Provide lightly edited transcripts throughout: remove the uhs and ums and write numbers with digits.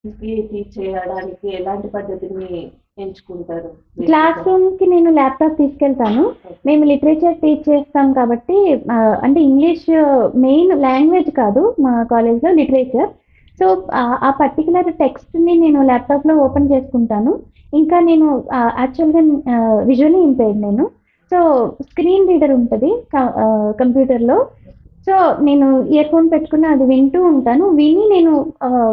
Teach చేయడానికి ఎలాంటి పద్ధతిని ఎంచుకుంటారు క్లాస్ బేసిక్‌గా? రూమ్‌కి నేను ల్యాప్‌టాప్ తీసుకెళ్తాను. ఓకే. మేము లిటరేచర్ టీచ్ చేస్తాం కాబట్టి అంటే ఇంగ్లీష్ మెయిన్ లాంగ్వేజ్ కాదు మా కాలేజ్‌లో లిటరేచర్. సో, ఆ పర్టిక్యులర్ టెక్స్ట్‌ని నేను ల్యాప్‌టాప్‌లో ఓపెన్ చేసుకుంటాను. ఇంకా నేను యాక్చువల్‌గా విజువల్లీ ఇంపైర్డ్ నేను. సో, స్క్రీన్ రీడర్ ఉంటది కంప్యూటర్‌లో. సో, నేను ఇయర్ ఫోన్ పెట్టుకొని అది వింటూ ఉంటాను. విని నేను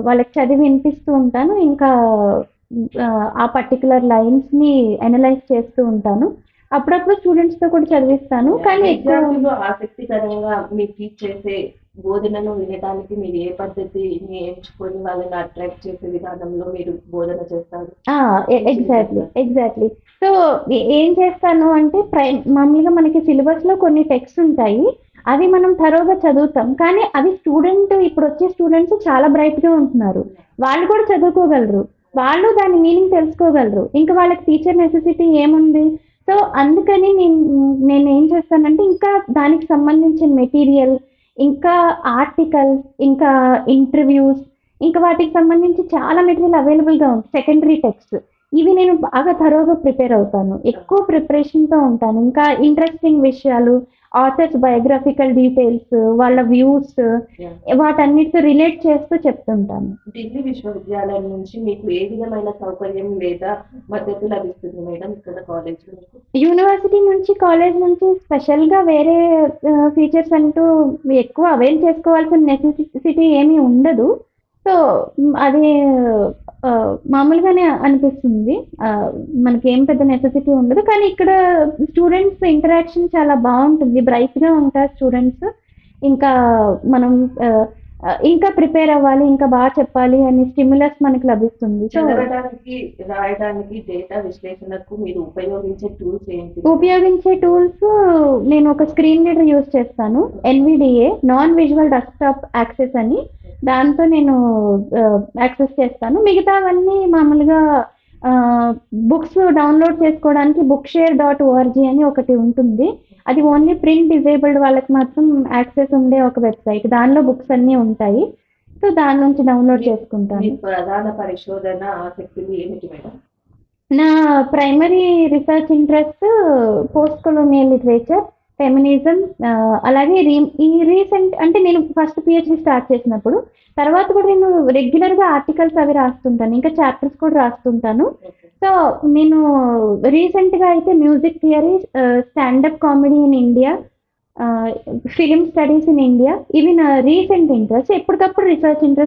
వాళ్ళకి చదివి వినిపిస్తూ ఉంటాను. ఇంకా ఆ పర్టిక్యులర్ లైన్స్‌ని అనలైజ్ చేస్తూ ఉంటాను. అప్పుడప్పుడు స్టూడెంట్స్‌తో కూడా చదివిస్తాను. యాహ్! కానీ ఎక్కువ విద్యార్థులు ఆసక్తికరంగా మీరు టీచ్ చేసే బోధనను వినడానికి మీరు ఏ పద్ధతిని ఎంచుకొని వాళ్ళని అట్రాక్ట్ చేసే విధానంలో మీరు బోధన చేస్తారు? ఆ! Teaching exactly. చేస్తారు? ఎగ్జాక్ట్‌లీ. సో, ఏం చేస్తాను అంటే మామూలుగా మనకి సిలబస్‌లో కొన్ని టెక్స్ట్ ఉంటాయి. అవి మనం థరోగా చదువుతాం. కానీ అవి ఇప్పుడొచ్చే స్టూడెంట్స్ చాలా బ్రైట్‌గా ఉంటున్నారు. వాళ్ళు కూడా చదువుకోగలరు. వాళ్ళు దాని మీనింగ్ తెలుసుకోగలరు. ఇంక వాళ్ళకి టీచర్ నెసెసిటీ ఏముంది? సో, అందుకని నేనేం చేస్తానంటే ఇంకా దానికి సంబంధించిన మెటీరియల్, ఇంకా ఆర్టికల్స్, ఇంకా ఇంటర్వ్యూస్ ఇంకా వాటికి సంబంధించి చాలా మెటీరియల్ అవైలబుల్‌గా ఉంది. Secondary text. ఇవి నేను బాగా థరోగా ప్రిపేర్ అవుతాను. ఎక్కువ ప్రిపరేషన్‌తో ఉంటాను. ఇంకా ఇంట్రెస్టింగ్ విషయాలు, ఆథర్స్ బయోగ్రాఫికల్ డీటెయిల్స్, వాళ్ళ వ్యూస్ యాహ్! వాటన్నిటితో రిలేట్ చేస్తూ చెప్తుంటాను. ఢిల్లీ విశ్వవిద్యాలయం నుంచి మీకు ఏ విధమైన సౌకర్యం లేదా మద్దతు లభిస్తుంది మేడం ఇక్కడ కాలేజ్‌లో మీకు? యూనివర్సిటీ నుంచి, కాలేజ్ నుంచి స్పెషల్‌గా వేరే ఫీచర్స్ అంటూ ఎక్కువ అవైల్ చేసుకోవాల్సిన నెసెసిటీ ఏమీ ఉండదు. సో, అది మామూలుగానే అనిపిస్తుంది. మనకేం పెద్ద నెసెసిటీ ఉండదు. కానీ ఇక్కడ స్టూడెంట్స్ ఇంటరాక్షన్ చాలా బావుంటుంది. బ్రైట్‌గా ఉంటారు స్టూడెంట్స్. ఇంకా మనం ఆహ్, ఇంకా ప్రిపేర్ అవ్వాలి, ఇంకా చెప్పాలి అనే స్టిమ్యులస్ మనకు లభిస్తుంది. సో, చదవడానికి, రాయడానికి, డేటా విశ్లేషణకు మీరు ఉపయోగించే టూల్స్ ఏంటి మేడం? ఉపయోగించే టూల్స్ నేను ఒక స్క్రీన్ రీడర్ యూజ్ చేస్తాను. NVDA non visual desktop access అని. దాంతో నేను యాక్సెస్ చేస్తాను. మిగతావన్నీ మామూలుగా ఆహ్, బుక్స్ డౌన్‌లోడ్ చేసుకోవడానికి bookshare.org అని ఒకటి ఉంటుంది. అది ఓన్లీ ప్రింట్ డిజేబుల్డ్ వాళ్ళకి మాత్రం యాక్సెస్ ఉండే ఒక వెబ్‌సైట్. దానిలో బుక్స్ అన్నీ ఉంటాయి. సో, దాని నుంచి డౌన్‌లోడ్ మీ మీ చేసుకుంటాను. ప్రధాన పరిశోధన ఆసక్తులు ఏమిటి మేడం? నా primary research interest post colonial literature, feminism అలాగే ఈ రీసెంట్ అంటే నేను ఫస్ట్ పీహెచ్‌డీ స్టార్ట్ చేసినప్పుడు, తర్వాత కూడా నేను రెగ్యులర్‌గా ఆర్టికల్స్ అవి రాస్తుంటాను. ఇంకా చాప్టర్స్ కూడా రాస్తుంటాను. ఓకే. సో, నేను రీసెంట్‌గా అయితే music theory, standup comedy in India, film studies in India ఇవి నా రీసెంట్ ఇంట్రెస్ట్. ఎప్పటికప్పుడు రిసర్చ్ ఇంట్రెస్ట్